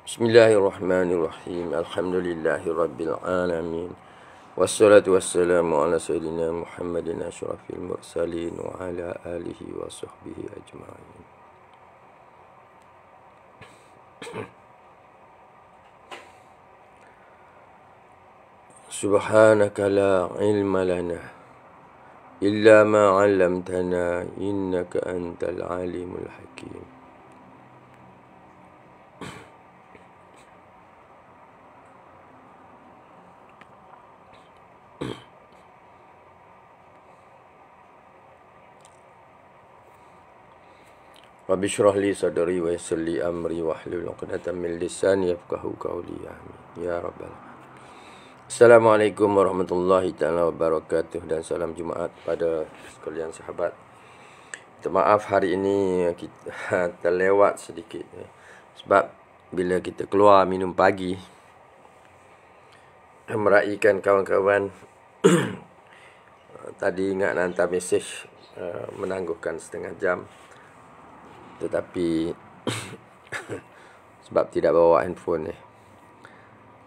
Bismillahirrahmanirrahim. Alhamdulillahirabbil alamin. Wassalatu wassalamu ala sayyidina Muhammadin asyrafil mursalin wa ala alihi wa sahbihi ajma'in. Subhanaka la ilma lana illa ma 'allamtana innaka antal alimul hakim. Rabbi syrah li sadri wa yassir li amri wahlul 'uqdatam min lisani yafqahu qawli. Amin ya rabbal alamin. Assalamualaikum warahmatullahi taala wabarakatuh, dan salam Jumaat pada sekalian sahabat. Minta maaf hari ini kita terlewat sedikit sebab bila kita keluar minum pagi meraihkan kawan-kawan tadi ingat nak hantar mesej menangguhkan setengah jam, tetapi sebab tidak bawa handphone ni.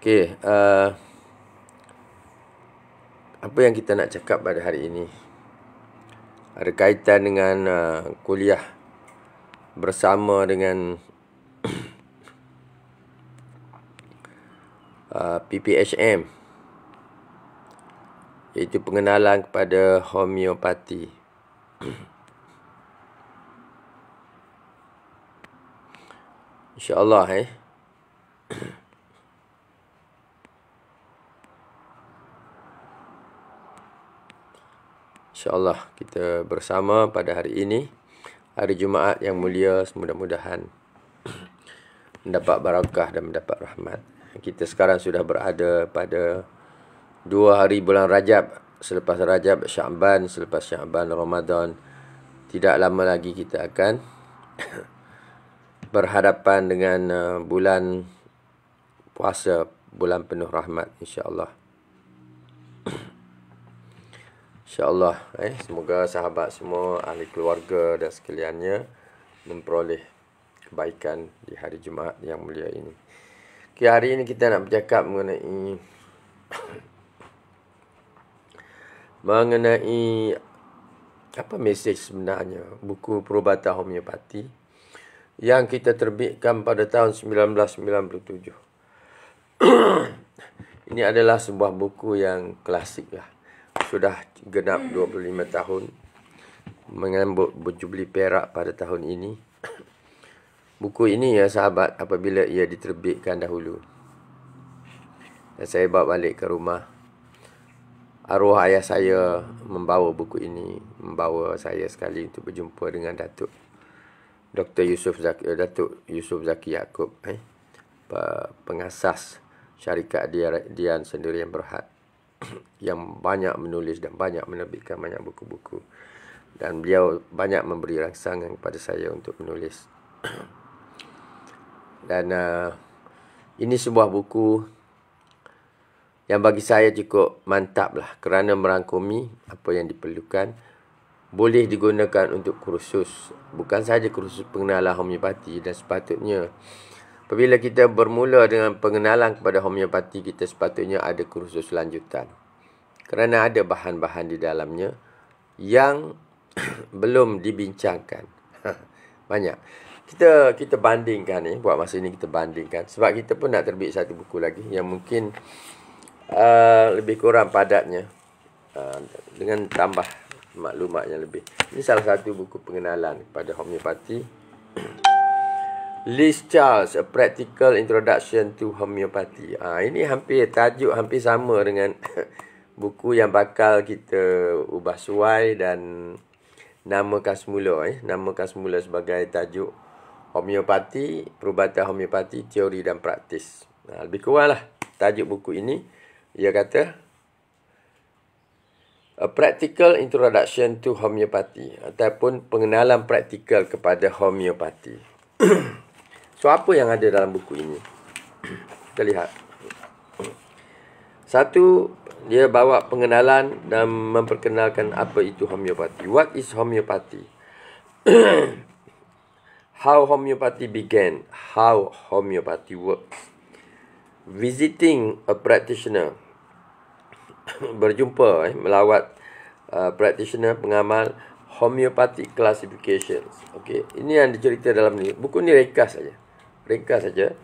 Okey, apa yang kita nak cakap pada hari ini ada kaitan dengan kuliah bersama dengan PPHM, iaitu pengenalan kepada homeopati. InsyaAllah InsyaAllah kita bersama pada hari ini, hari Jumaat yang mulia, mudah-mudahan mendapat barakah dan mendapat rahmat. Kita sekarang sudah berada pada 2 hari bulan Rajab. Selepas Rajab, Sya'ban, selepas Sya'ban, Ramadan. Tidak lama lagi kita akan berhadapan dengan bulan puasa, bulan penuh rahmat, insyaAllah. InsyaAllah, semoga sahabat semua, ahli keluarga dan sekaliannya memperoleh kebaikan di hari Jumaat yang mulia ini. Okay, hari ini kita nak bercakap mengenai apa mesej sebenarnya buku Perubatan Homeopati yang kita terbitkan pada tahun 1997. Ini adalah sebuah buku yang klasik lah. Sudah genap 25 tahun menyambut berjubli perak pada tahun ini. Buku ini ya sahabat, apabila ia diterbitkan dahulu dan saya bawa balik ke rumah, arwah ayah saya membawa buku ini, membawa saya sekali untuk berjumpa dengan Datuk Yusuf Zaki Yaakob, pengasas syarikat Dian Sendirian Berhad, yang banyak menulis dan banyak menerbitkan banyak buku-buku, dan beliau banyak memberi rangsangan kepada saya untuk menulis. Dan ini sebuah buku yang bagi saya cukup mantap lah, kerana merangkumi apa yang diperlukan. Boleh digunakan untuk kursus, bukan sahaja kursus pengenalan homeopati, dan sepatutnya apabila kita bermula dengan pengenalan kepada homeopati, kita sepatutnya ada kursus lanjutan. Kerana ada bahan-bahan di dalamnya yang belum dibincangkan. Banyak. Kita bandingkan buat masa ini kita bandingkan. Sebab kita pun nak terbit satu buku lagi yang mungkin lebih kurang padatnya, dengan tambah maklumat yang lebih. Ini salah satu buku pengenalan kepada homeopati. Liz Charles, A Practical Introduction to Homeopathy. Ini tajuk hampir sama dengan buku yang bakal kita ubah suai dan namakan semula sebagai tajuk Homeopati, Perubatan Homeopati, Teori dan Praktis. Lebih kuranglah tajuk buku ini. Ia kata A Practical Introduction to Homeopathy, ataupun pengenalan praktikal kepada homeopati. So, apa yang ada dalam buku ini? Kita lihat. Satu, dia bawa pengenalan dan memperkenalkan apa itu homeopati. What is homeopati? How homeopathy began. How homeopathy works. Visiting a practitioner. Berjumpa, melawat practitioner, pengamal homeopathic classifications. Okey, ini yang dicerita dalam ni. Buku ni ringkas saja. Ringkas saja.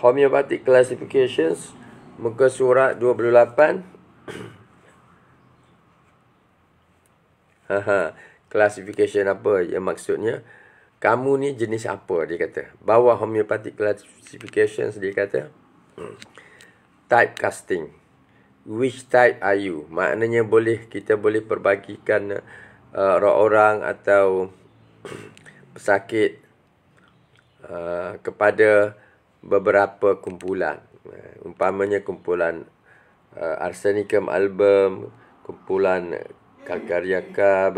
Homeopathic classifications, muka surat 28. Classification apa yang maksudnya? Kamu ni jenis apa, dia kata. Bawah homeopathic classifications, dia kata typecasting. Which type are you? Maknanya kita boleh perbagikan orang-orang atau pesakit kepada beberapa kumpulan. Umpamanya kumpulan Arsenicum album, kumpulan Calcareaca,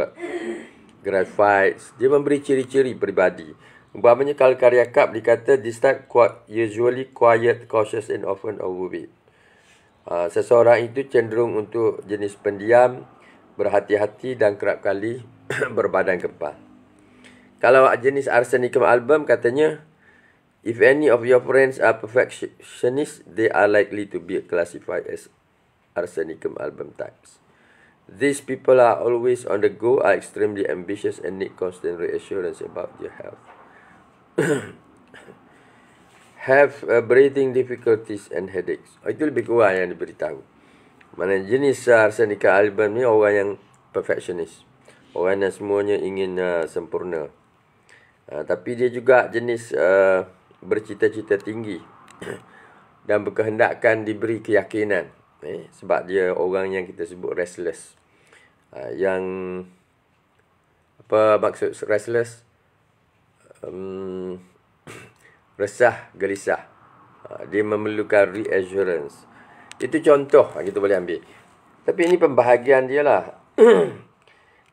Graphites. Dia memberi ciri-ciri peribadi. Umpamanya Calcareaca dikata this type usually quiet, cautious and often overweight. Seseorang itu cenderung untuk jenis pendiam, berhati-hati dan kerap kali berbadan kebal. Kalau jenis Arsenicum album katanya, if any of your friends are perfectionists, they are likely to be classified as Arsenicum album types. These people are always on the go, are extremely ambitious and need constant reassurance about their health. Have breathing difficulties and headaches. Itu lebih kurang yang diberitahu. Mana jenis Arsenicum album ni orang yang perfectionist. Orang yang semuanya ingin sempurna. Tapi dia juga jenis bercita-cita tinggi. Dan berkehendakkan diberi keyakinan. Sebab dia orang yang kita sebut restless. Yang apa maksud restless? Resah, gelisah. Dia memerlukan reassurance. Itu contoh kita boleh ambil. Tapi ini pembahagian dia lah.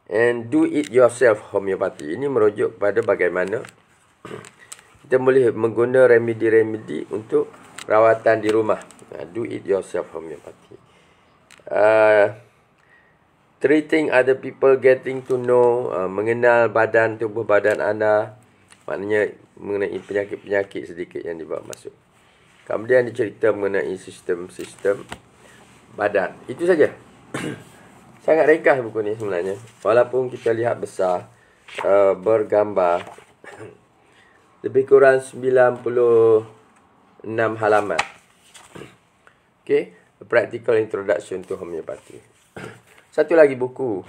And do it yourself homeopathy. Ini merujuk kepada bagaimana kita boleh menggunakan remedi-remedi untuk rawatan di rumah. Do it yourself homeopathy. Treating other people, getting to know, mengenal tubuh badan anda. Maknanya mengenai penyakit-penyakit sedikit yang dibawa masuk. Kemudian dicerita mengenai sistem-sistem badan. Itu saja. Sangat ringkas buku ni sebenarnya. Walaupun kita lihat besar, bergambar. Lebih kurang 96 halaman. Okay. A Practical Introduction to Homeopathy. Satu lagi buku.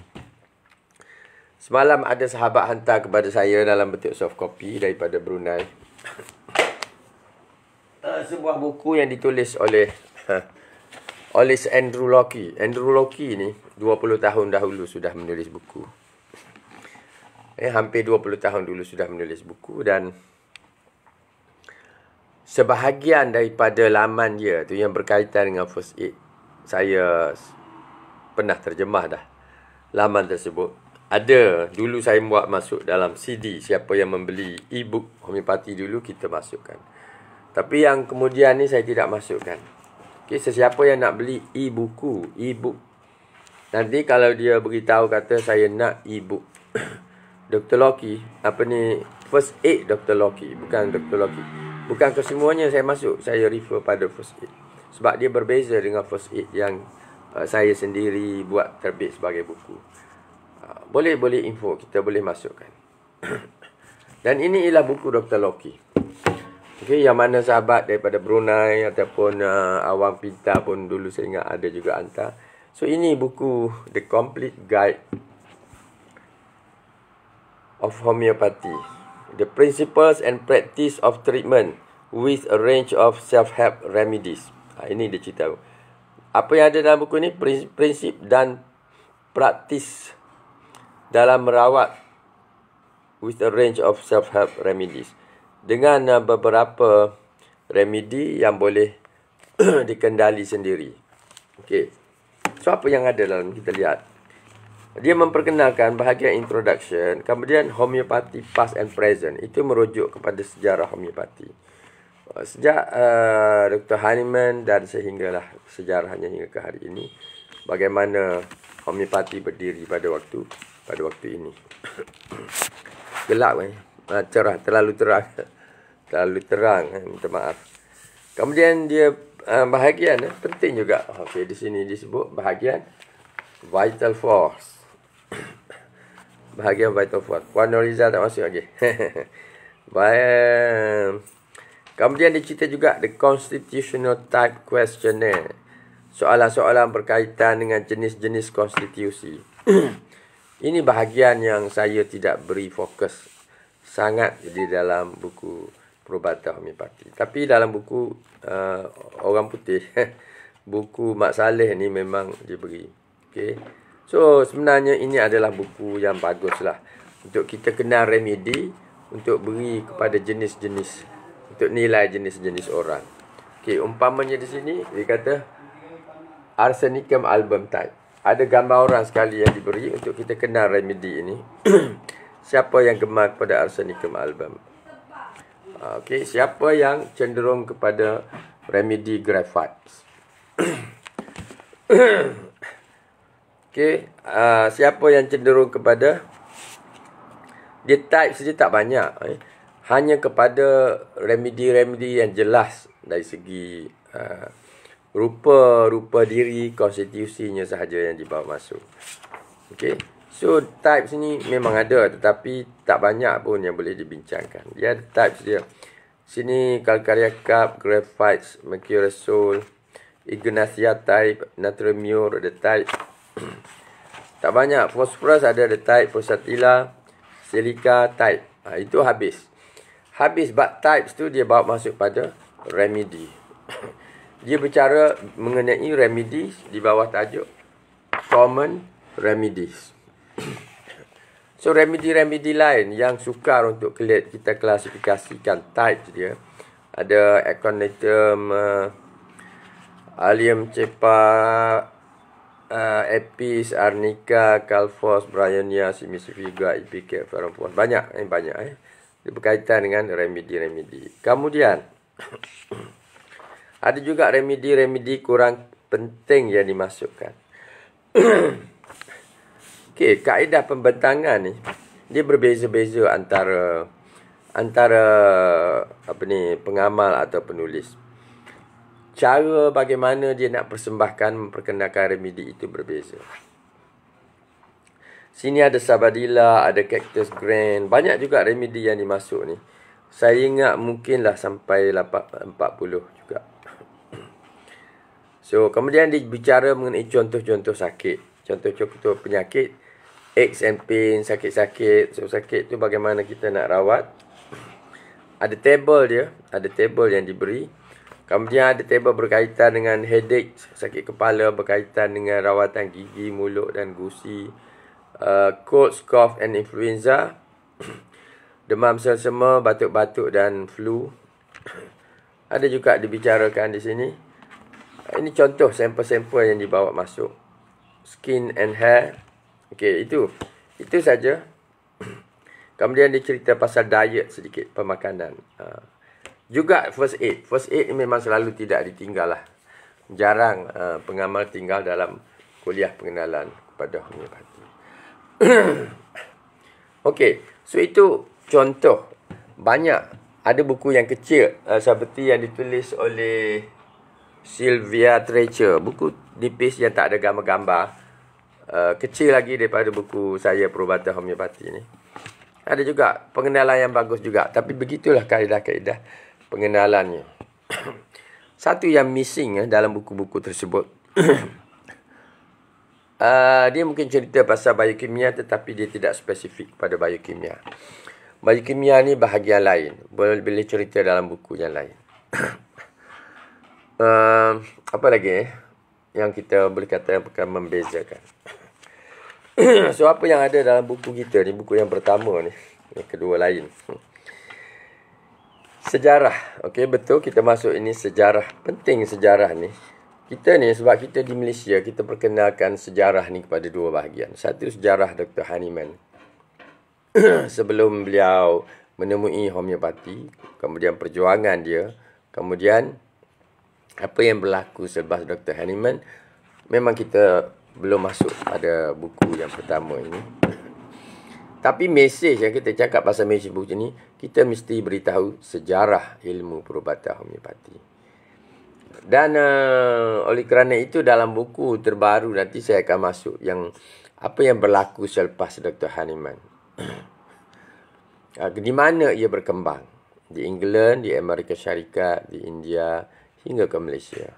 Semalam ada sahabat hantar kepada saya dalam bentuk soft copy daripada Brunei. Sebuah buku yang ditulis oleh Andrew Locke. Andrew Locke ni 20 tahun dahulu sudah menulis buku. Hampir 20 tahun dulu sudah menulis buku dan sebahagian daripada laman dia tu yang berkaitan dengan first aid. Saya pernah terjemah dah laman tersebut. Ada, dulu saya buat masuk dalam CD. Siapa yang membeli e-book homeopati dulu, kita masukkan. Tapi yang kemudian ni saya tidak masukkan. Okay, sesiapa yang nak beli e-book. Nanti kalau dia beritahu kata saya nak e-book Dr. Locke, first aid Dr. Locke, bukan Dr. Locke. Bukan kesemuanya saya masuk, saya refer pada first aid. Sebab dia berbeza dengan first aid yang saya sendiri buat terbit sebagai buku. Boleh info, kita boleh masukkan. Dan ini ialah buku Dr. Locke. Okay, yang mana sahabat daripada Brunei ataupun awam pintar pun dulu saya ingat ada juga hantar. So ini buku The Complete Guide of Homeopathy. The Principles and Practice of Treatment with a Range of Self-Help Remedies. Ini dia cerita. Apa yang ada dalam buku ni? Prinsip dan praktis dalam merawat with a range of self-help remedies. Dengan beberapa remedi yang boleh dikendali sendiri. Okey. So apa yang ada dalam kita lihat? Dia memperkenalkan bahagian introduction, kemudian homeopati past and present. Itu merujuk kepada sejarah homeopati. Sejak Dr. Hahnemann dan sehinggalah sejarahnya hingga ke hari ini, bagaimana homeopati berdiri pada waktu ini. Gelap cerah, terlalu terang. Terlalu terang, minta maaf. Kemudian dia bahagian, penting juga. Okey, di sini disebut bahagian vital force. Bahagian vital force. Puan Noriza tak masuk lagi. Baik. Kemudian dicerita juga the constitutional type questionnaire. Soalan-soalan berkaitan dengan jenis-jenis konstitusi. Ini bahagian yang saya tidak beri fokus sangat di dalam buku Perubatan Homeopati. Tapi dalam buku orang putih, buku Mak Saleh ni memang diberi. Okay. So sebenarnya ini adalah buku yang baguslah untuk kita kenal remedi, untuk beri kepada jenis-jenis, untuk nilai jenis-jenis orang. Okay, umpamanya di sini dia kata Arsenicum album type. Ada gambar orang sekali yang diberi untuk kita kenal remedi ini. Siapa yang gemar kepada Arsenicum album? Okey, siapa yang cenderung kepada remedi graphite? Okey, siapa yang cenderung kepada, dia type saja tak banyak. Hanya kepada remedi-remedi yang jelas dari segi rupa diri, konstitusinya sahaja yang dibawa masuk. Okey. So types ni memang ada, tetapi tak banyak pun yang boleh dibincangkan. Dia ada types dia. Sini calcarea cup, graphite, mercurosol, ignatia type, natrium mure ada type. Tak banyak. Phosphorus ada type, versatila, silica type. Itu habis. Habis but types tu dia bawa masuk pada remedy. Dia bicara mengenai remedies di bawah tajuk common remedies. So remedi-remedi lain yang sukar untuk kita klasifikasikan type dia. Ada aconitum, allium cepa, apis, arnica, calphos, bryonia, simicifiga, ipecac, ferrophos. Banyak. Dia berkaitan dengan remedi-remedi. Kemudian ada juga remedi-remedi kurang penting yang dimasukkan. Okey, kaedah pembentangan ni dia berbeza-beza antara pengamal atau penulis. Cara bagaimana dia nak persembahkan memperkenalkan remedi itu berbeza. Sini ada sabadilla, ada cactus grand, banyak juga remedi yang dimasuk ni. Saya ingat mungkinlah sampai 40 juga. So, kemudian dia bicara mengenai contoh-contoh sakit. Contoh-contoh penyakit, aches and pain, sakit-sakit. So, sakit tu bagaimana kita nak rawat. Ada table dia. Ada table yang diberi. Kemudian ada table berkaitan dengan headache, sakit kepala, berkaitan dengan rawatan gigi, mulut dan gusi. Cold, cough and influenza. Demam selsema, batuk-batuk dan flu. Ada juga dibicarakan di sini. Ini contoh sampel-sampel yang dibawa masuk. Skin and hair. Okey, itu saja. Kemudian dia cerita pasal diet sedikit, pemakanan. Juga first aid. First aid ni memang selalu tidak ditinggal lah. Jarang pengamal tinggal dalam kuliah pengenalan kepada homeopati. Okey, so itu contoh. Banyak. Ada buku yang kecil seperti yang ditulis oleh Sylvia Treacher. Buku nipis yang tak ada gambar-gambar. Kecil lagi daripada buku saya Perubatan Homeopati ni. Ada juga pengenalan yang bagus juga. Tapi begitulah kaedah-kaedah pengenalannya. Satu yang missing dalam buku-buku tersebut. Dia mungkin cerita pasal biokimia, tetapi dia tidak spesifik pada biokimia. Biokimia ni bahagian lain. Boleh cerita dalam buku yang lain. Apa lagi yang kita boleh kata yang akan membezakan. So apa yang ada dalam buku kita ni, buku yang pertama ni, yang kedua lain. Sejarah. Okey, betul kita masuk ini sejarah. Penting sejarah ni. Kita ni sebab kita di Malaysia, kita perkenalkan sejarah ni kepada dua bahagian. Satu sejarah Dr. Hahnemann. Sebelum beliau menemui homeopati, kemudian perjuangan dia, kemudian apa yang berlaku selepas Dr. Hahnemann. Memang kita belum masuk pada buku yang pertama ini. Tapi mesej yang kita cakap pasal mesej buku ni, kita mesti beritahu sejarah ilmu perubatan homeopati. Dan oleh kerana itu dalam buku terbaru nanti saya akan masuk yang apa yang berlaku selepas Dr. Hahnemann. Di mana ia berkembang. Di England, di Amerika Syarikat, di India, hingga ke Malaysia.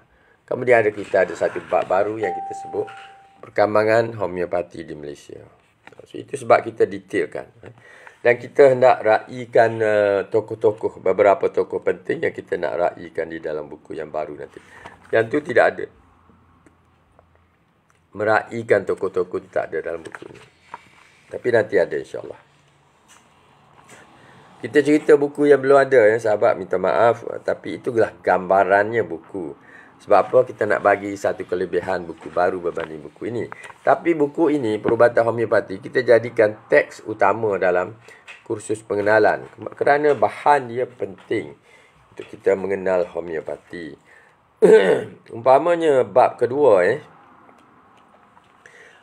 Kemudian kita ada satu bab baru yang kita sebut perkembangan homeopati di Malaysia. So, itu sebab kita detailkan. Dan kita hendak raikan tokoh-tokoh, beberapa tokoh penting yang kita nak raikan di dalam buku yang baru nanti. Yang tu tidak ada. Meraikan tokoh-tokoh tak ada dalam buku ni. Tapi nanti ada insyaAllah. Kita cerita buku yang belum ada, ya sahabat, minta maaf. Tapi itulah gambarannya buku. Sebab apa kita nak bagi satu kelebihan buku baru berbanding buku ini. Tapi buku ini, perubatan homeopati, kita jadikan teks utama dalam kursus pengenalan. Kerana bahan dia penting untuk kita mengenal homeopati. Umpamanya bab kedua.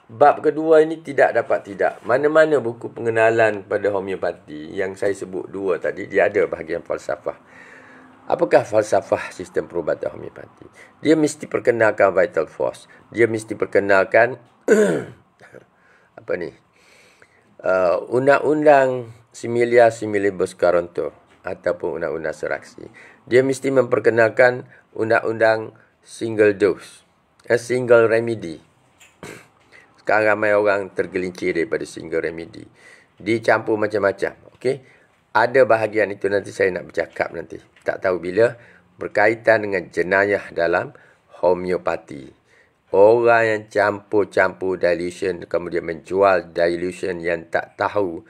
Bab kedua ini tidak dapat tidak. Mana-mana buku pengenalan pada homeopati yang saya sebut dua tadi, dia ada bahagian falsafah. Apakah falsafah sistem perubatan homeopati? Dia mesti perkenalkan vital force. Dia mesti perkenalkan undang-undang similia similibus Charonto ataupun undang-undang seraksi. Dia mesti memperkenalkan undang-undang single dose, single remedy. Sekarang ramai orang tergelincir daripada single remedy. Dicampur macam-macam. Okey. Ada bahagian itu nanti saya nak bercakap nanti. Tak tahu bila. Berkaitan dengan jenayah dalam homeopati. Orang yang campur-campur dilution, kemudian menjual dilution yang tak tahu.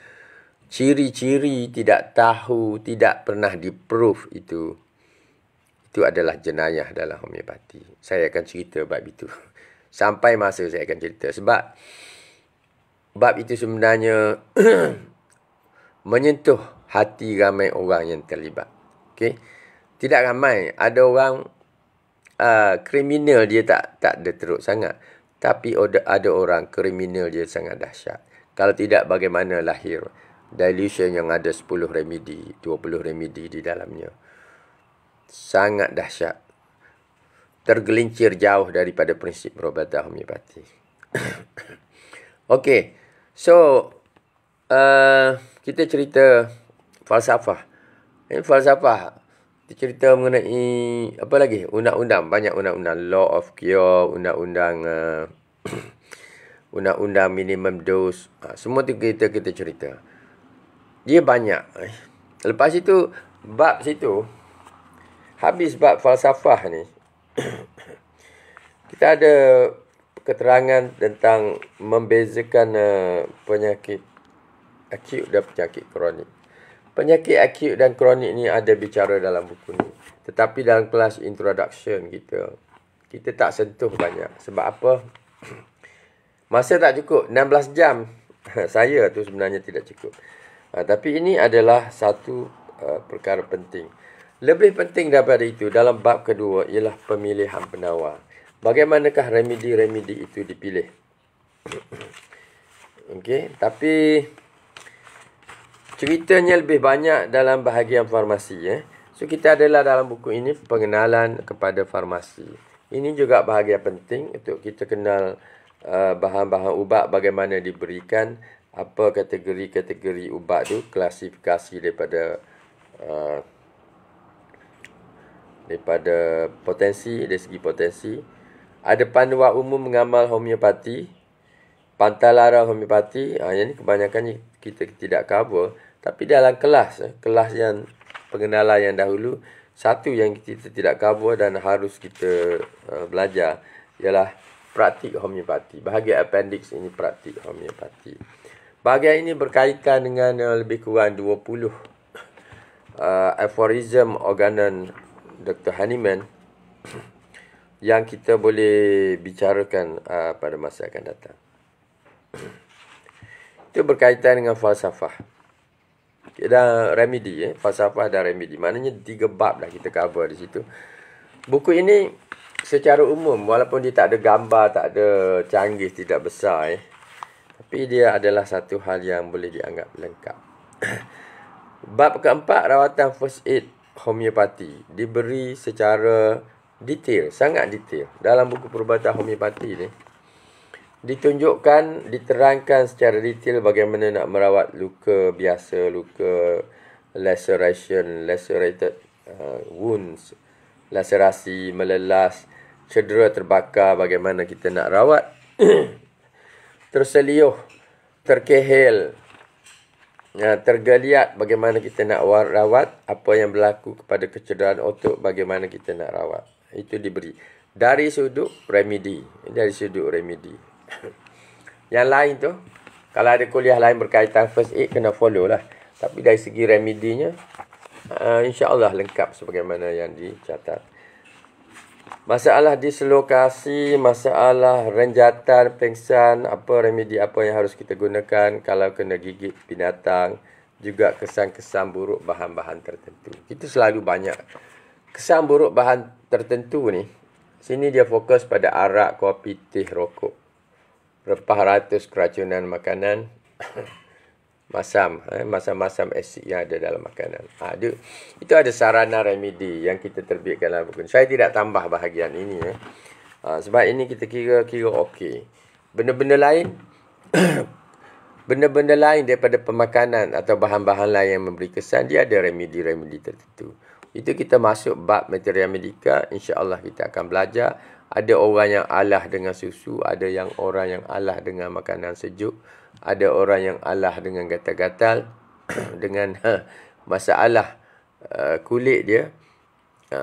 Ciri-ciri tidak tahu, tidak pernah di-proof itu. Itu adalah jenayah dalam homeopati. Saya akan cerita bab itu. Sampai masa saya akan cerita. Sebab bab itu sebenarnya menyentuh hati ramai orang yang terlibat. Okay? Tidak ramai. Ada orang kriminal dia tak ada teruk sangat. Tapi ada orang kriminal dia sangat dahsyat. Kalau tidak, bagaimana lahir dilution yang ada 10 remedi, 20 remedi di dalamnya. Sangat dahsyat. Tergelincir jauh daripada prinsip perubatan homeopati. Okey. So, kita cerita falsafah. Falsafah. Kita cerita mengenai apa lagi? Undang-undang. Banyak undang-undang. Law of cure, undang-undang undang-undang minimum dose. Semua tu kita cerita. Dia banyak. Lepas itu, bab situ, habis bab falsafah ni, kita ada keterangan tentang membezakan penyakit akut dan penyakit kronik. Penyakit akut dan kronik ni ada bicara dalam buku ni. Tetapi dalam kelas introduction kita tak sentuh banyak. Sebab apa? Masa tak cukup. 16 jam. Saya tu sebenarnya tidak cukup. Tapi ini adalah satu perkara penting. Lebih penting daripada itu, dalam bab kedua ialah pemilihan penawar. Bagaimanakah remedi-remedi itu dipilih? Okey, tapi ceritanya lebih banyak dalam bahagian farmasi. So, kita adalah dalam buku ini pengenalan kepada farmasi. Ini juga bahagian penting untuk kita kenal bahan-bahan ubat, bagaimana diberikan, apa kategori-kategori ubat tu, klasifikasi daripada potensi, dari segi potensi. Ada panduan umum mengamal homeopati, pantalara homeopati. Yang ni kebanyakannya kita tidak cover. Tapi dalam kelas yang pengenalan yang dahulu, satu yang kita tidak cover dan harus kita belajar ialah praktik homeopati. Bahagian appendix ini praktik homeopati. Bahagian ini berkaitan dengan lebih kurang 20 aphorism organon Dr. Hahnemann yang kita boleh bicarakan pada masa akan datang. Itu berkaitan dengan falsafah. Dan remedi, falsafah dan remedi. Maknanya 3 bab dah kita cover di situ. Buku ini secara umum, walaupun dia tak ada gambar, tak ada canggih, tidak besar. Tapi dia adalah satu hal yang boleh dianggap lengkap. Bab keempat, rawatan first aid homeopati diberi secara detail, sangat detail. Dalam buku perubatan homeopati ni, ditunjukkan, diterangkan secara detail bagaimana nak merawat luka biasa, luka lacerated wounds, laserasi, melelas, cedera terbakar, bagaimana kita nak rawat. Terseliuh, terkehel, tergeliat, bagaimana kita nak rawat. Apa yang berlaku kepada kecederaan otot, bagaimana kita nak rawat. Itu diberi dari sudut remedi. Yang lain tu, kalau ada kuliah lain berkaitan first aid, kena follow lah. Tapi dari segi remedinya, insya-Allah lengkap sebagaimana yang dicatat. Masalah dislokasi, masalah renjatan, pengsan, apa remedi apa yang harus kita gunakan kalau kena gigit binatang, juga kesan-kesan buruk bahan-bahan tertentu. Kita selalu banyak kesan buruk bahan tertentu ni. Sini dia fokus pada arak, kopi, teh, rokok, rempah ratus, keracunan makanan, masam-masam asid yang ada dalam makanan. Itu ada sarana remedi yang kita terbitkan dalam buku. Saya tidak tambah bahagian ini. Sebab ini kita kira okey. Benda-benda lain, benda-benda lain daripada pemakanan atau bahan-bahan lain yang memberi kesan, dia ada remedi-remedi tertentu. Itu kita masuk bab materia medika. InsyaAllah kita akan belajar. Ada orang yang alah dengan susu. Ada yang orang yang alah dengan makanan sejuk. Ada orang yang alah dengan gatal-gatal. Dengan masalah kulit dia.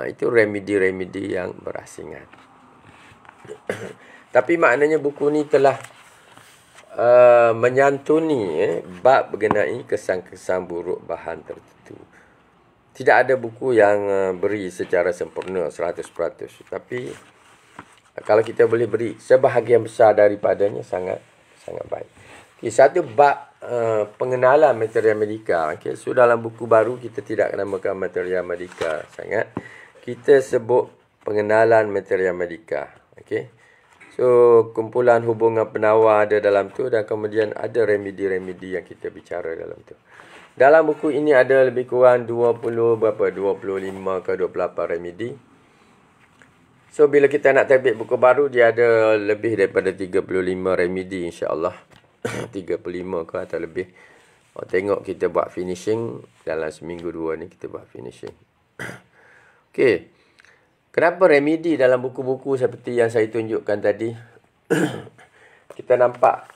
Itu remedi-remedi yang berasingan. Tapi maknanya buku ni telah menyantuni bab mengenai kesan-kesan buruk bahan tertentu. Tidak ada buku yang beri secara sempurna 100%. Tapi kalau kita boleh beri sebahagian besar daripadanya, sangat baik. Okay, satu bab pengenalan materia medika. Okay, so dalam buku baru kita tidak namakan materia medika sangat. Kita sebut pengenalan materia medika. Okay. So kumpulan hubungan penawar ada dalam tu, dan kemudian ada remedi-remedi yang kita bicara dalam tu. Dalam buku ini ada lebih kurang 25 ke 28 remedi. So bila kita nak terbit buku baru, dia ada lebih daripada 35 remedi, insya-Allah. 35 ke atau lebih. Tengok kita buat finishing dalam seminggu dua ni, kita buat finishing. Okey. Kenapa remedi dalam buku-buku seperti yang saya tunjukkan tadi? Kita nampak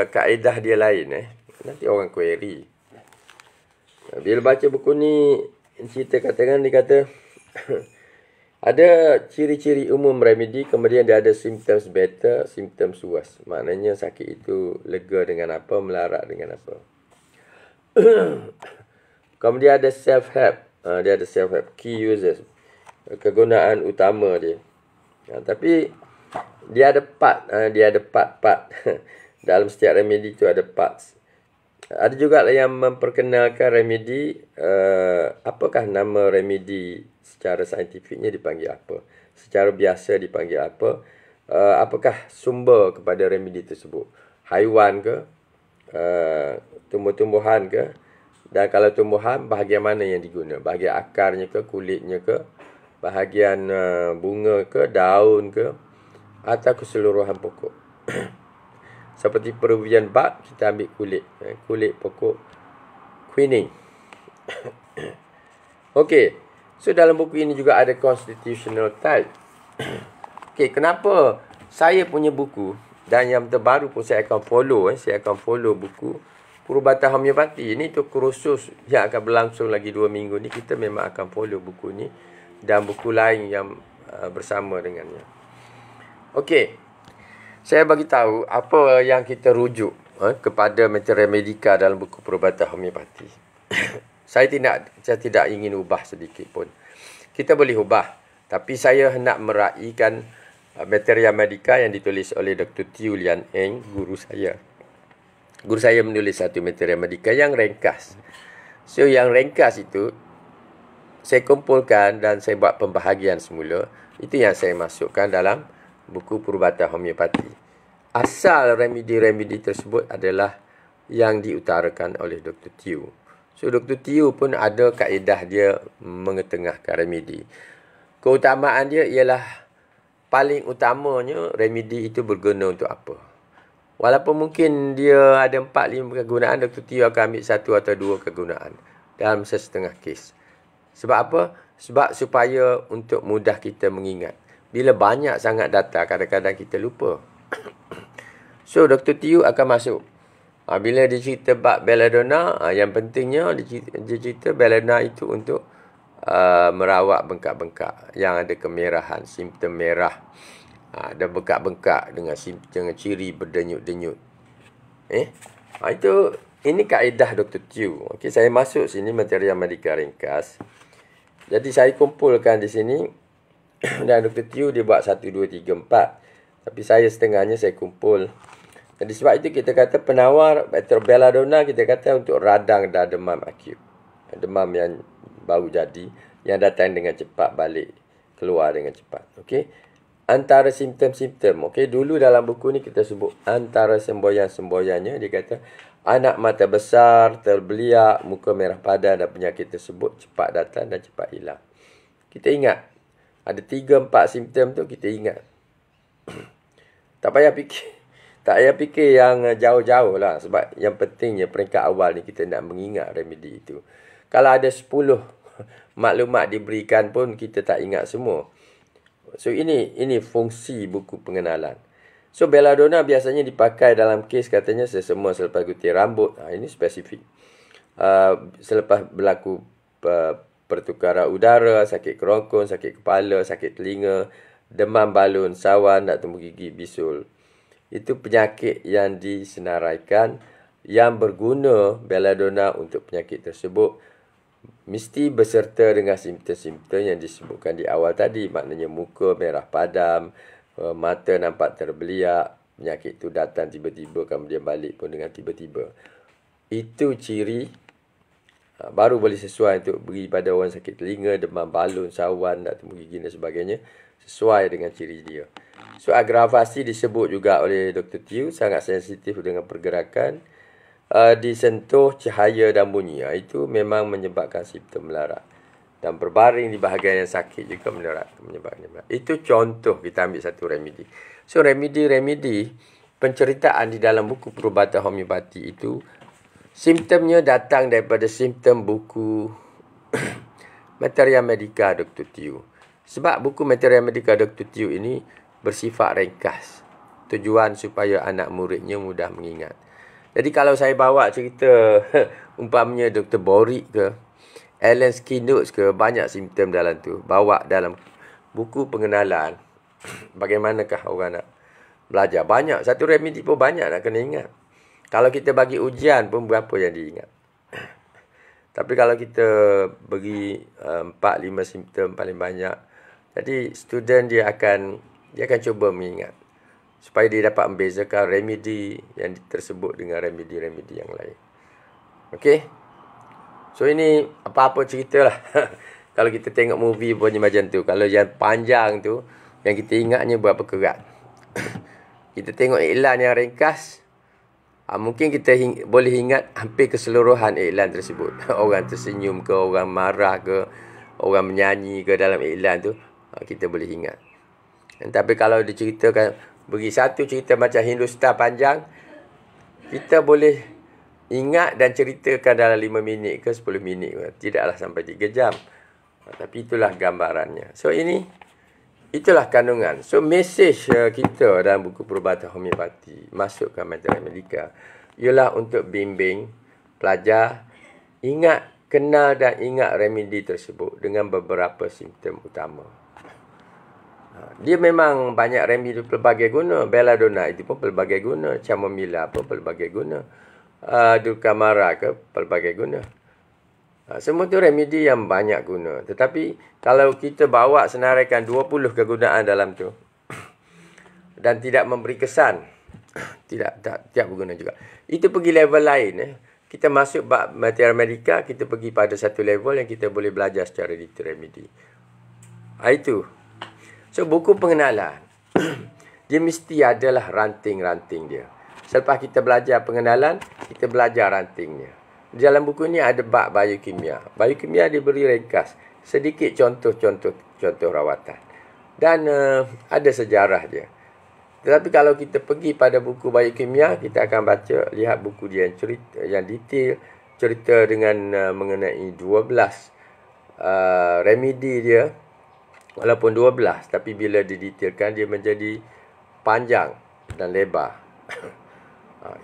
kaedah dia lain. Nanti orang query. Bila baca buku ni, cerita katakan dia kata ada ciri-ciri umum remedi, kemudian dia ada symptoms better, symptoms worse. Maknanya sakit itu lega dengan apa, melarat dengan apa. Kemudian ada self-help. Dia ada self-help, key users, kegunaan utama dia. Tapi dia ada part, dalam setiap remedi itu ada parts. Ada juga yang memperkenalkan remedi, apakah nama remedi secara saintifiknya dipanggil apa, secara biasa dipanggil apa, apakah sumber kepada remedi tersebut, haiwan ke, tumbuh-tumbuhan ke, dan kalau tumbuhan bahagian mana yang diguna, bahagian akarnya ke, kulitnya ke, bahagian bunga ke, daun ke, atau keseluruhan pokok. Seperti perubahan bak, kita ambil kulit pokok quinine. Okey. So dalam buku ini juga ada constitutional type. Okey, kenapa saya punya buku dan yang terbaru pun saya akan follow, saya akan follow buku perubatan homeopati. Ini tu kursus yang akan berlangsung lagi 2 minggu ni, kita memang akan follow buku ni dan buku lain yang bersama dengannya. Okey. Saya bagi tahu apa yang kita rujuk kepada materia medika dalam buku perubatan homeopati. Saya tidak ingin ubah sedikit pun. Kita boleh ubah, tapi saya hendak meraihkan materia medika yang ditulis oleh Dr. Tiu Lian Eng, guru saya. Guru saya menulis satu materia medika yang ringkas. So yang ringkas itu saya kumpulkan dan saya buat pembahagian semula. Itu yang saya masukkan dalam buku perubatan homeopati. asal remedi-remedi tersebut adalah yang diutarakan oleh Dr. Teoh. So, Dr. Teoh pun ada kaedah dia mengetengahkan remedi. Keutamaan dia ialah paling utamanya remedi itu berguna untuk apa. Walaupun mungkin dia ada 4-5 kegunaan, Dr. Teoh akan ambil 1 atau 2 kegunaan dalam setengah kes. Sebab apa? Sebab supaya untuk mudah kita mengingat. Bila banyak sangat data, kadang-kadang kita lupa. So, Dr. Teoh akan masuk. Bila dia cerita bab belladonna, yang pentingnya dia cerita belladonna itu untuk merawat bengkak-bengkak yang ada kemerahan, simptom merah. Ada bengkak-bengkak dengan ciri berdenyut-denyut. Ini kaedah Dr. Teoh. Okey, saya masuk sini material medikal ringkas. Jadi saya kumpulkan di sini dan Dr. Teoh dia buat 1, 2, 3, 4. Tapi saya setengahnya saya kumpul. Jadi sebab itu kita kata penawar belladonna kita kata untuk radang dan demam akut. Demam yang baru jadi, yang datang dengan cepat, balik keluar dengan cepat. Okey. Antara simptom-simptom. Okey, dulu dalam buku ni kita sebut antara semboyan-semboyannya dia kata anak mata besar, terbeliak, muka merah padan dan penyakit tersebut cepat datang dan cepat hilang. Kita ingat ada 3-4 simptom tu kita ingat. Tak payah fikir yang jauh-jauh lah. Sebab yang pentingnya peringkat awal ni kita nak mengingat remedi itu. Kalau ada 10 maklumat diberikan pun kita tak ingat semua. So ini fungsi buku pengenalan. So belladonna biasanya dipakai dalam kes katanya sesemua selepas gunting rambut. Ini spesifik. Selepas berlaku pertukaran udara, sakit kerongkong, sakit kepala, sakit telinga, demam balun, sawan, nak tumbuh gigi, bisul. Itu penyakit yang disenaraikan yang berguna belladonna untuk penyakit tersebut mesti berserta dengan simptom-simptom yang disebutkan di awal tadi. Maknanya muka merah padam, mata nampak terbeliak, penyakit itu datang tiba-tiba kemudian balik pun dengan tiba-tiba. Itu ciri baru boleh sesuai untuk beri pada orang sakit telinga, demam balun, sawan, nak tumbuh gigi dan sebagainya. Sesuai dengan ciri dia. So, agravasi disebut juga oleh Dr. Teoh, sangat sensitif dengan pergerakan, disentuh cahaya dan bunyi. Itu memang menyebabkan simptom melarat. Dan berbaring di bahagian yang sakit juga menyebabkan melarat. Itu contoh kita ambil satu remedi. So, remedi-remedi penceritaan di dalam buku perubatan homeopati itu, simptomnya datang daripada simptom buku Materia Medica Dr. Teoh. Sebab buku Materia Medica Dr. Teoh ini bersifat ringkas. Tujuan supaya anak muridnya mudah mengingat. Jadi kalau saya bawa cerita umpamanya Dr. Boric ke, Alan Skinner ke, banyak simptom dalam tu. Bawa dalam buku pengenalan. Bagaimanakah orang nak belajar. Banyak. Satu remedi pun banyak nak kena ingat. Kalau kita bagi ujian pun berapa yang diingat. Tapi kalau kita bagi 4-5 simptom paling banyak, jadi student dia akan cuba mengingat supaya dia dapat membezakan remedi yang tersebut dengan remedi-remedi yang lain. Okey. So ini apa-apa ceritalah. Kalau kita tengok movie punya macam tu, kalau yang panjang tu yang kita ingatnya berapa kerat. Kita tengok iklan yang ringkas, mungkin kita boleh ingat hampir keseluruhan iklan tersebut. Orang tersenyum ke, orang marah ke, orang menyanyi ke dalam iklan tu, kita boleh ingat. Tapi kalau diceritakan, bagi satu cerita macam Hindustan panjang, kita boleh ingat dan ceritakan dalam 5 minit ke 10 minit. Tidaklah sampai 3 jam. Tapi itulah gambarannya. So itulah kandungan. So message kita dalam buku perubatan homeopati, masuk ke Materia Medica, ialah untuk bimbing pelajar ingat, kenal dan ingat remedi tersebut dengan beberapa simptom utama. Dia memang banyak remedi pelbagai guna. Belladonna itu pun pelbagai guna. Chamomilla pun pelbagai guna. Dulcamara ke pelbagai guna. Semua tu remedi yang banyak guna. Tetapi kalau kita bawa senaraikan 20 kegunaan dalam tu dan tidak memberi kesan, tidak berguna juga. Itu pergi level lain. Kita masuk bab Materia Medica, kita pergi pada satu level yang kita boleh belajar secara detail remedi. Itu. So, buku pengenalan. dia mesti adalah ranting-ranting dia. Selepas kita belajar pengenalan, kita belajar rantingnya. Di dalam buku ni ada bab biokimia. Biokimia diberi ringkas, sedikit contoh rawatan. Dan ada sejarah dia. Tetapi kalau kita pergi pada buku biokimia, kita akan baca, lihat buku dia yang detail, cerita dengan mengenai 12 remedi dia. Walaupun 12, tapi bila didetailkan dia menjadi panjang dan lebar.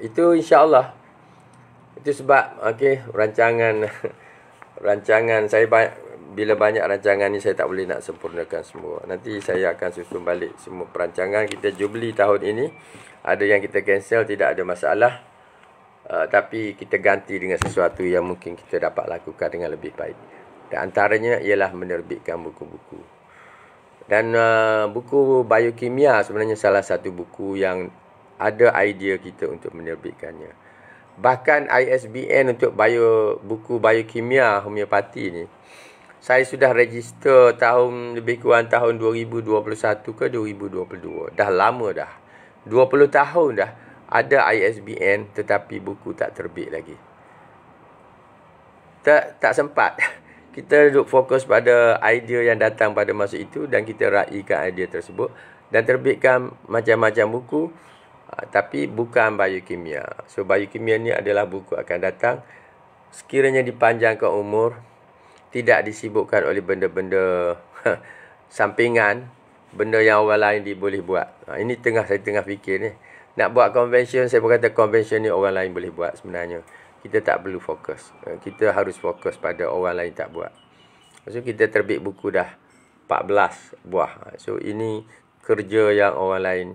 Itu insya-Allah. Itu sebab rancangan saya bila banyak rancangan ni saya tak boleh nak sempurnakan semua. Nanti saya akan susun balik semua perancangan kita Jubilee tahun ini. Ada yang kita cancel, tidak ada masalah. Tapi kita ganti dengan sesuatu yang mungkin kita dapat lakukan dengan lebih baik. Dan antaranya ialah menerbitkan buku-buku. Dan buku biokimia sebenarnya salah satu buku yang ada idea kita untuk menerbitkannya. Bahkan ISBN untuk buku biokimia homeopati ni, saya sudah register lebih kurang tahun 2021 ke 2022. Dah lama dah. 20 tahun dah ada ISBN tetapi buku tak terbit lagi. Tak sempat. Kita duduk fokus pada idea yang datang pada masa itu dan kita raikan idea tersebut dan terbitkan macam-macam buku, tapi bukan biokimia. So biokimia ni adalah buku akan datang sekiranya dipanjangkan umur, tidak disibukkan oleh benda-benda sampingan, benda yang orang lain boleh buat. Ini saya tengah fikir ni. Nak buat convention, saya berkata convention ni orang lain boleh buat sebenarnya. Kita tak perlu fokus. Kita harus fokus pada orang lain tak buat. So kita terbit buku dah 14 buah. So ini kerja yang orang lain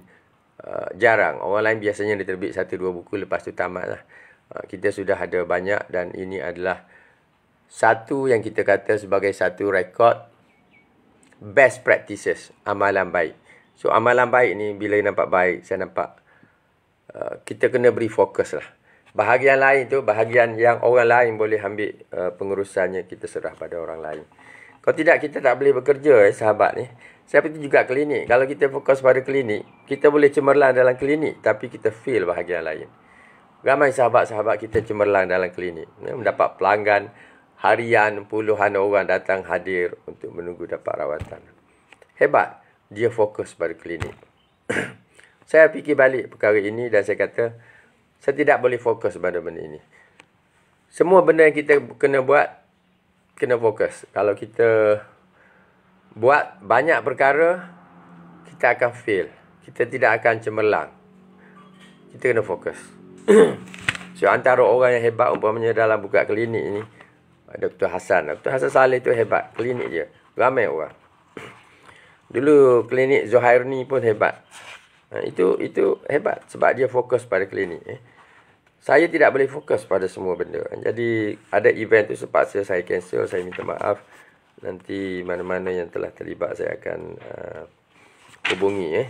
jarang. Orang lain biasanya dia terbit 1-2 buku lepas tu tamat lah. Kita sudah ada banyak dan ini adalah satu yang kita kata sebagai satu rekod best practices, amalan baik. So amalan baik ni bila nampak baik, saya nampak kita kena beri fokus lah. Bahagian lain tu, bahagian yang orang lain boleh ambil pengurusannya, kita serah pada orang lain. Kalau tidak, kita tak boleh bekerja, sahabat ni. Saya pergi juga klinik. Kalau kita fokus pada klinik, kita boleh cemerlang dalam klinik, tapi kita fail bahagian lain. Ramai sahabat-sahabat kita cemerlang dalam klinik. Mendapat pelanggan harian, puluhan orang datang hadir untuk menunggu dapat rawatan. Hebat, dia fokus pada klinik. Saya fikir balik perkara ini dan saya kata, saya tidak boleh fokus pada benda ini. Semua benda yang kita kena buat, kena fokus. Kalau kita buat banyak perkara, kita akan fail. Kita tidak akan cemerlang. Kita kena fokus. So, antara orang yang hebat umpamanya dalam buka klinik ini, Dr. Hassan. Dr. Hassan Saleh tu hebat. Klinik dia. Ramai orang. Dulu klinik Zuhairni pun hebat. Itu hebat. Sebab dia fokus pada klinik. Saya tidak boleh fokus pada semua benda. Jadi ada event tu sepaksa saya cancel. Saya minta maaf. Nanti mana-mana yang telah terlibat saya akan hubungi.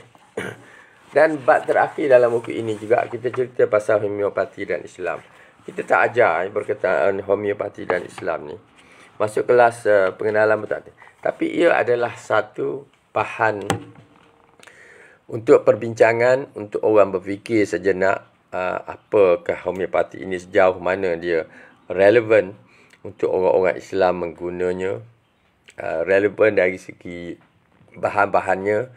Dan bab terakhir dalam buku ini juga kita cerita pasal homeopati dan Islam. Kita tak ajar berkaitan homeopati dan Islam ni. Masuk kelas pengenalan betul. Tapi ia adalah satu bahan untuk perbincangan, untuk orang berfikir sejenak. Apakah homeopati ini, sejauh mana dia relevan untuk orang-orang Islam menggunanya, relevan dari segi bahan-bahannya,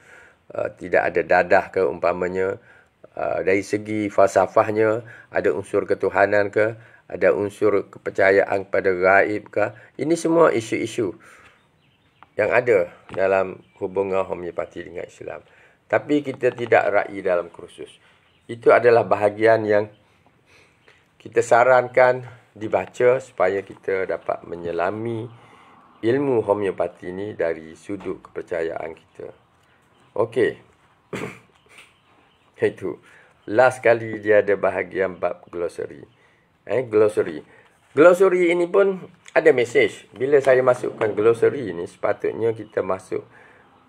tidak ada dadah ke umpamanya, dari segi falsafahnya, ada unsur ketuhanan ke, ada unsur kepercayaan pada gaib ke. Ini semua isu-isu yang ada dalam hubungan homeopati dengan Islam. Tapi kita tidak raih dalam kursus. Itu adalah bahagian yang kita sarankan dibaca supaya kita dapat menyelami ilmu homeopati ini dari sudut kepercayaan kita. Okey. Itu. Last kali dia ada bahagian bab glossary. Glossary. Glossary ini pun ada mesej. Bila saya masukkan glossary ini, sepatutnya kita masuk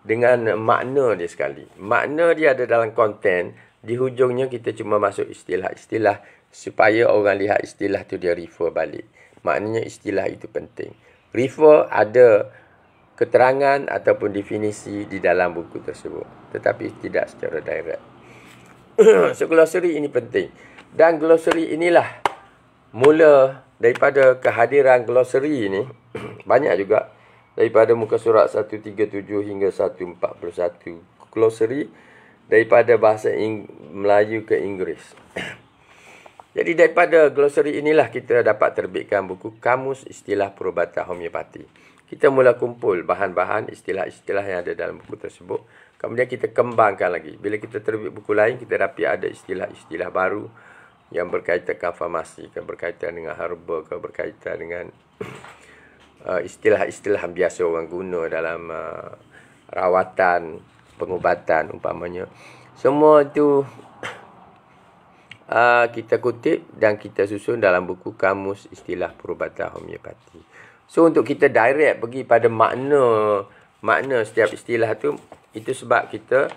dengan makna dia sekali. Makna dia ada dalam konten. Di hujungnya kita cuma masuk istilah-istilah supaya orang lihat istilah tu dia refer balik. Maknanya istilah itu penting. Refer ada keterangan ataupun definisi di dalam buku tersebut, tetapi tidak secara direct. So, glossary ini penting. Dan glossary inilah mula daripada kehadiran glossary ini. Banyak juga daripada muka surat 137 hingga 141. Glossary daripada bahasa Melayu ke Inggeris. Jadi daripada glossary inilah kita dapat terbitkan buku Kamus Istilah Perubatan Homeopati. Kita mula kumpul bahan-bahan istilah-istilah yang ada dalam buku tersebut. Kemudian kita kembangkan lagi. Bila kita terbit buku lain, kita dapat ada istilah-istilah baru yang berkaitan dengan farmasi, berkaitan dengan herba, berkaitan dengan istilah-istilah yang biasa orang guna dalam rawatan, pengubatan umpamanya. Semua itu kita kutip dan kita susun dalam buku Kamus Istilah Perubatan Homeopati. So, untuk kita direct pergi pada makna setiap istilah tu, itu sebab kita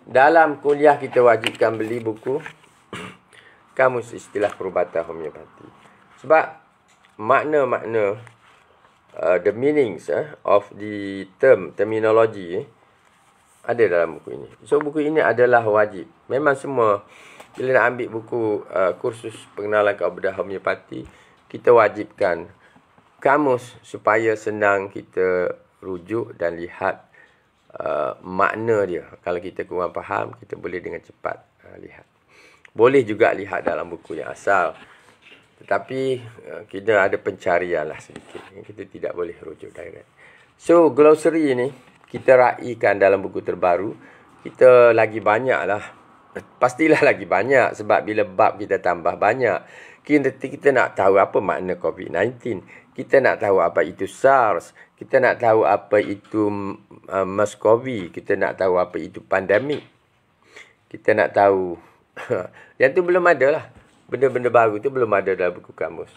dalam kuliah kita wajibkan beli buku Kamus Istilah Perubatan Homeopati. Sebab makna-makna the meanings of the terminology ada dalam buku ini. So, buku ini adalah wajib. Memang semua, bila nak ambil buku kursus pengenalan keberadaan homeopati, kita wajibkan kamus supaya senang kita rujuk dan lihat makna dia. Kalau kita kurang faham, kita boleh dengan cepat lihat. Boleh juga lihat dalam buku yang asal. Tetapi kita ada pencarian lah sedikit. Kita tidak boleh rujuk direct. So, glossary ini kita raikan dalam buku terbaru. Kita lagi banyak lah. Pastilah lagi banyak sebab bila bab kita tambah banyak. Kita nak tahu apa makna COVID-19. Kita nak tahu apa itu SARS. Kita nak tahu apa itu MERS-CoV. Kita nak tahu apa itu pandemik. Kita nak tahu. Yang tu belum ada lah. Benda-benda baru tu belum ada dalam buku kamus.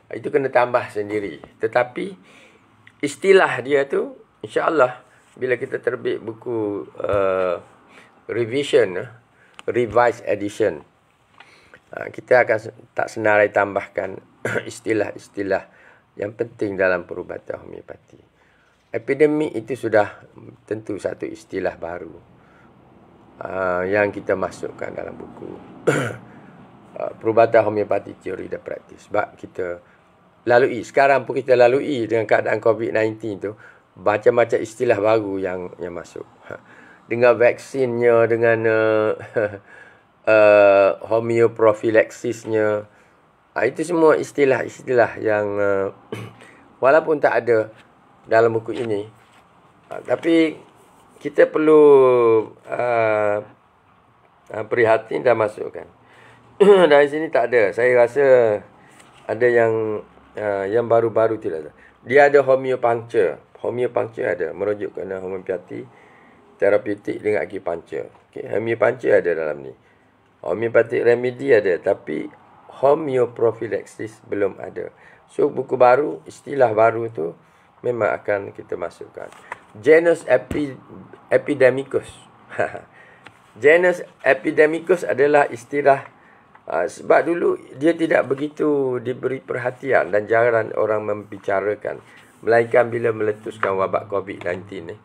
Itu kena tambah sendiri. Tetapi istilah dia tu, insya-Allah bila kita terbit buku revised edition, kita akan tak senarai tambahkan istilah-istilah yang penting dalam perubatan homeopati. Epidemik itu sudah tentu satu istilah baru yang kita masukkan dalam buku perubatan homeopati teori dan praktis. Sebab kita lalui, sekarang pun kita lalui dengan keadaan COVID-19 tu, macam-macam istilah baru yang masuk. Dengan vaksinnya, dengan homeoprofilaksisnya. Itu semua istilah-istilah yang walaupun tak ada dalam buku ini, tapi kita perlu prihatin dan masukkan. Dari sini tak ada. Saya rasa ada yang baru-baru tidak ada. Dia ada homeopuncture. Homeopuncture ada. Merujuk kerana homeopati, terapeutik dengan acupuncture. Okay. Homeopuncture ada dalam ni. Homeopathic remedy ada. Tapi homeoprophylaxis belum ada. So, buku baru, istilah baru tu memang akan kita masukkan. Genus epidemicus. Genus epidemicus adalah istilah sebab dulu dia tidak begitu diberi perhatian dan jarang orang membicarakan. Melainkan bila meletuskan wabak COVID-19 ni,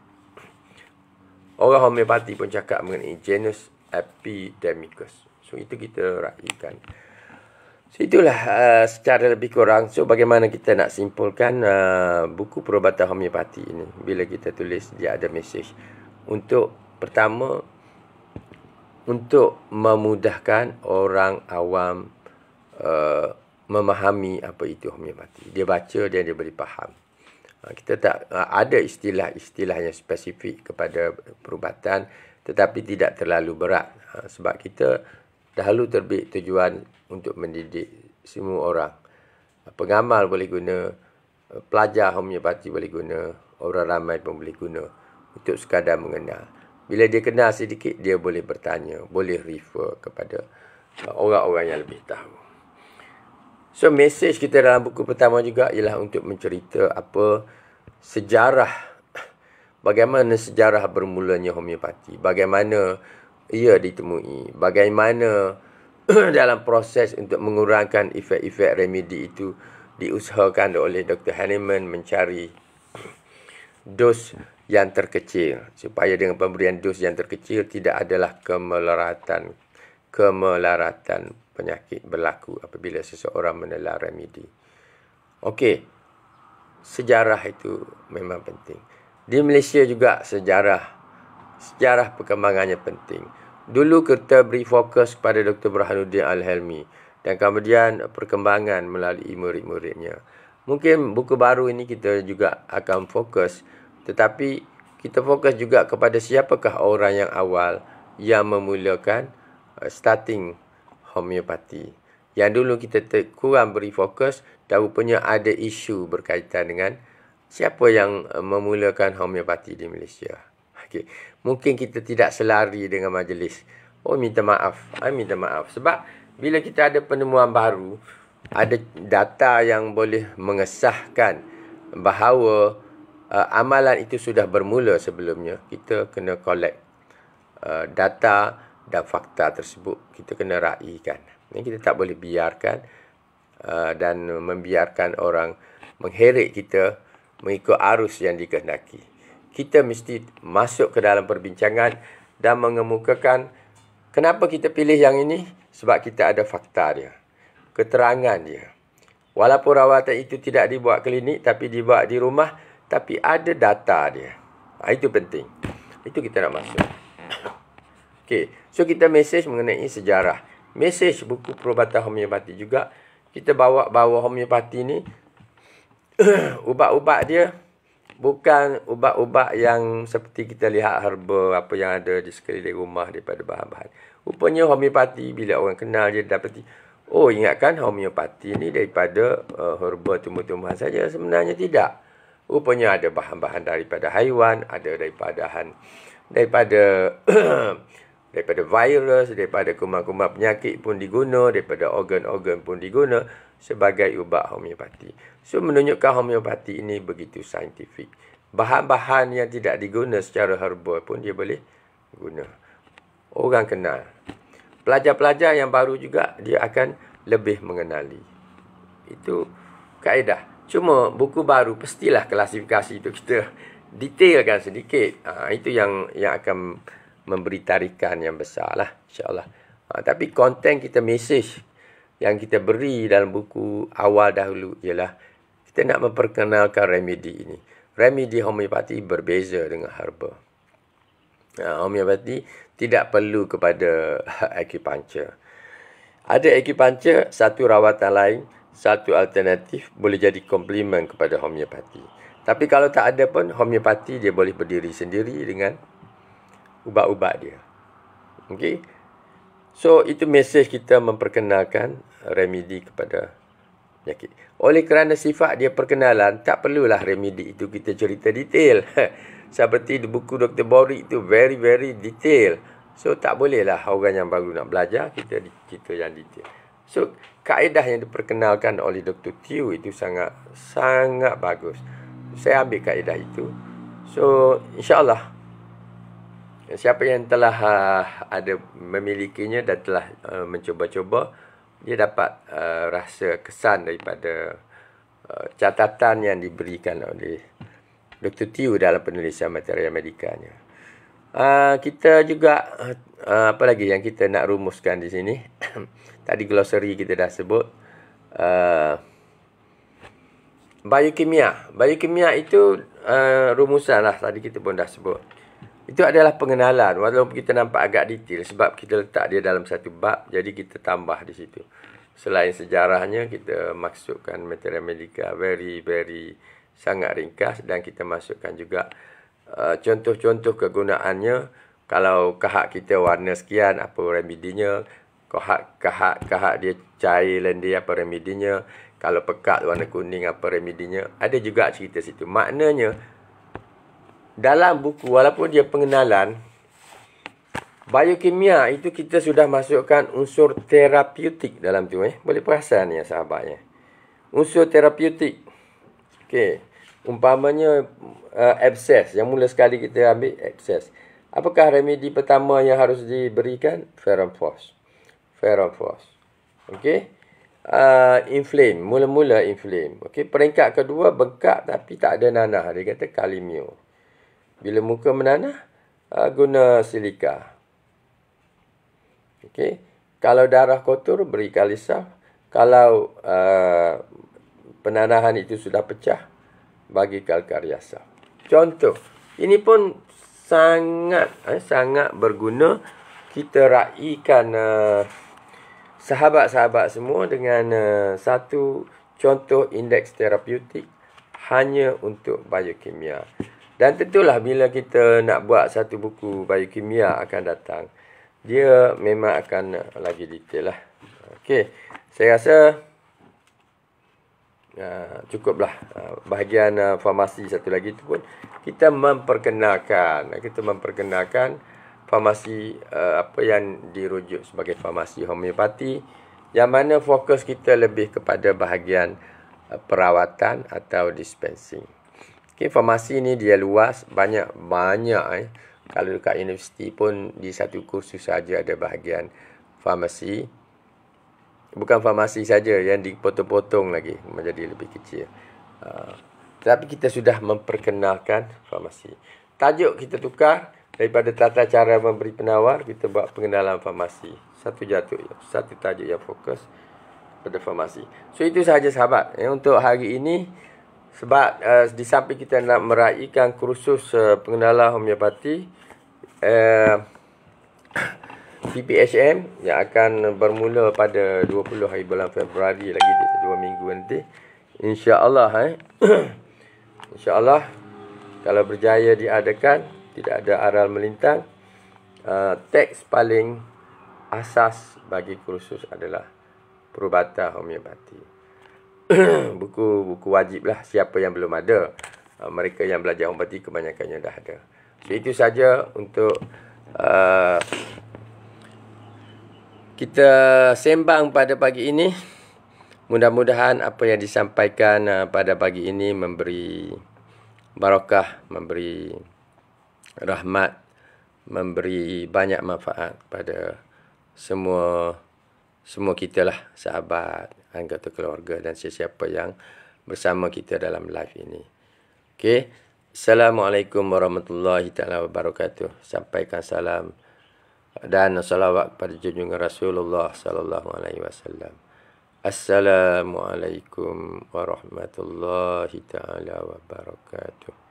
orang homeopati pun cakap mengenai genus epidemicus. So, itu kita raikan. So, itulah secara lebih kurang. So, bagaimana kita nak simpulkan buku perubatan homeopati ini. Bila kita tulis, dia ada mesej. Untuk pertama, untuk memudahkan orang awam memahami apa itu homeopati. Dia baca dan dia boleh faham. Kita tak ada istilah-istilah yang spesifik kepada perubatan, tetapi tidak terlalu berat. Sebab kita dahulu terbit tujuan untuk mendidik semua orang. Pengamal boleh guna, pelajar homeopati boleh guna, orang ramai pun boleh guna untuk sekadar mengenal. Bila dia kenal sedikit, dia boleh bertanya, boleh refer kepada orang-orang yang lebih tahu. So, mesej kita dalam buku pertama juga ialah untuk mencerita apa sejarah, bagaimana sejarah bermulanya homeopati, bagaimana ia ditemui, bagaimana dalam proses untuk mengurangkan efek-efek remedi itu diusahakan oleh Dr. Hahnemann mencari dos yang terkecil. Supaya dengan pemberian dos yang terkecil tidak adalah kemelaratan penyakit berlaku apabila seseorang menelan remedi. Okey, sejarah itu memang penting. Di Malaysia juga sejarah perkembangannya penting. Dulu kita beri fokus pada Dr. Burhanuddin Al-Helmi dan kemudian perkembangan melalui murid-muridnya. Mungkin buku baru ini kita juga akan fokus, tetapi kita fokus juga kepada siapakah orang yang awal yang memulakan starting homeopati. Yang dulu kita kurang beri fokus dan rupanya ada isu berkaitan dengan siapa yang memulakan homeopati di Malaysia. Okay. Mungkin kita tidak selari dengan majlis. Minta maaf. Minta maaf. Sebab bila kita ada penemuan baru, ada data yang boleh mengesahkan bahawa amalan itu sudah bermula sebelumnya, kita kena collect data dan fakta tersebut. Kita kena raikan. Ini kita tak boleh biarkan dan membiarkan orang mengheret kita mengikut arus yang dikehendaki. Kita mesti masuk ke dalam perbincangan dan mengemukakan kenapa kita pilih yang ini. Sebab kita ada fakta dia, keterangan dia. Walaupun rawatan itu tidak dibuat klinik tapi dibuat di rumah, tapi ada data dia. Itu penting. Itu kita nak masuk. Okay. So kita mesej mengenai sejarah. Mesej buku perubatan homeopati juga. Kita bawa homeopati ni ubat-ubat dia bukan ubat-ubat yang seperti kita lihat herba apa yang ada di sekeliling rumah daripada bahan-bahan. Rupanya homeopati bila orang kenal dia dapati, ingatkan homeopati ni daripada herba tumbuh-tumbuhan saja. Sebenarnya tidak. Rupanya ada bahan-bahan daripada haiwan, ada daripada virus, daripada kuman-kuman penyakit pun diguna, daripada organ-organ pun diguna sebagai ubat homeopati. So, menunjukkan homeopati ini begitu saintifik. Bahan-bahan yang tidak diguna secara herba pun dia boleh guna. Orang kenal. Pelajar-pelajar yang baru juga dia akan lebih mengenali. Itu kaedah. Cuma buku baru pastilah klasifikasi itu kita detailkan sedikit. Itu yang akan memberi tarikan yang besar lah, insyaAllah. Tapi konten kita, mesej yang kita beri dalam buku awal dahulu ialah kita nak memperkenalkan remedi ini. Remedi homeopati berbeza dengan herba. Homeopati tidak perlu kepada acupuncture. Ada acupuncture, satu rawatan lain, satu alternatif boleh jadi komplement kepada homeopati. Tapi kalau tak ada pun, homeopati dia boleh berdiri sendiri dengan ubat-ubat dia. Okey. So, itu mesej kita memperkenalkan remedi kepada penyakit. Oleh kerana sifat dia perkenalan, tak perlulah remedi itu kita cerita detail. Seperti di buku Dr. Borik itu very, very detail. So, tak bolehlah orang yang baru nak belajar, kita cerita yang detail. So, kaedah yang diperkenalkan oleh Dr. Teoh itu sangat bagus. Saya ambil kaedah itu. So, insyaAllah, siapa yang telah memilikinya dan telah mencuba-cuba, dia dapat rasa kesan daripada catatan yang diberikan oleh Dr. Teoh dalam penulisan material medikanya. Kita juga, apa lagi yang kita nak rumuskan di sini? Tadi glossary kita dah sebut. Biokimia. Biokimia itu rumusan lah, tadi kita pun dah sebut. Itu adalah pengenalan, walaupun kita nampak agak detail sebab kita letak dia dalam satu bab, jadi kita tambah di situ. Selain sejarahnya, kita masukkan material medika very, very sangat ringkas dan kita masukkan juga contoh-contoh kegunaannya. Kalau kahak kita warna sekian, apa remedinya? Kahak dia cair lendir, apa remedinya? Kalau pekat warna kuning, apa remedinya? Ada juga cerita situ. Maknanya, dalam buku, walaupun dia pengenalan, biokimia itu kita sudah masukkan unsur terapeutik dalam tu. Boleh perasan ya sahabatnya. Unsur terapeutik. Okey. Umpamanya absces. Yang mula sekali kita ambil absces. Apakah remedi pertama yang harus diberikan? Ferrum phos. Okey. inflame. Mula-mula inflame. Okey, peringkat kedua bengkak tapi tak ada nanah. Dia kata kalimio. Bila muka menanah, guna silika. Okey. Kalau darah kotor, beri kalisaf. Kalau penanahan itu sudah pecah, bagi kalkariasa. Contoh, ini pun sangat berguna. Kita raikan sahabat-sahabat semua dengan satu contoh indeks terapeutik hanya untuk biokimia. Dan tentulah bila kita nak buat satu buku biokimia akan datang, dia memang akan lagi detail lah. Okey, saya rasa cukuplah. Bahagian farmasi satu lagi tu pun kita memperkenalkan farmasi apa yang dirujuk sebagai farmasi homeopati, yang mana fokus kita lebih kepada bahagian perawatan atau dispensing. Okay, farmasi ni dia luas, banyak kalau dekat universiti pun di satu kursus saja ada bahagian farmasi. Bukan farmasi saja, yang dipotong-potong lagi menjadi lebih kecil. Tapi kita sudah memperkenalkan farmasi. Tajuk kita tukar daripada tata cara memberi penawar, kita buat pengenalan farmasi. Satu tajuk yang fokus pada farmasi. So itu sahaja sahabat untuk hari ini. Sebab di samping kita nak meraihkan kursus pengenalan homeopati PPHM yang akan bermula pada 20 hari bulan Februari, lagi 2 minggu nanti. InsyaAllah InsyaAllah kalau berjaya diadakan, tidak ada aral melintang, teks paling asas bagi kursus adalah perubatan homeopati. Buku wajib lah, siapa yang belum ada. Mereka yang belajar homeopati kebanyakannya dah ada. So, itu saja untuk kita sembang pada pagi ini. Mudah-mudahan apa yang disampaikan pada pagi ini memberi barakah, memberi rahmat, memberi banyak manfaat pada semua kita lah, sahabat, anggota keluarga dan sesiapa yang bersama kita dalam live ini. Okey. Assalamualaikum warahmatullahi taala wabarakatuh. Sampaikan salam dan salawat kepada junjungan Rasulullah sallallahu alaihi wasallam. Assalamualaikum warahmatullahi taala wabarakatuh.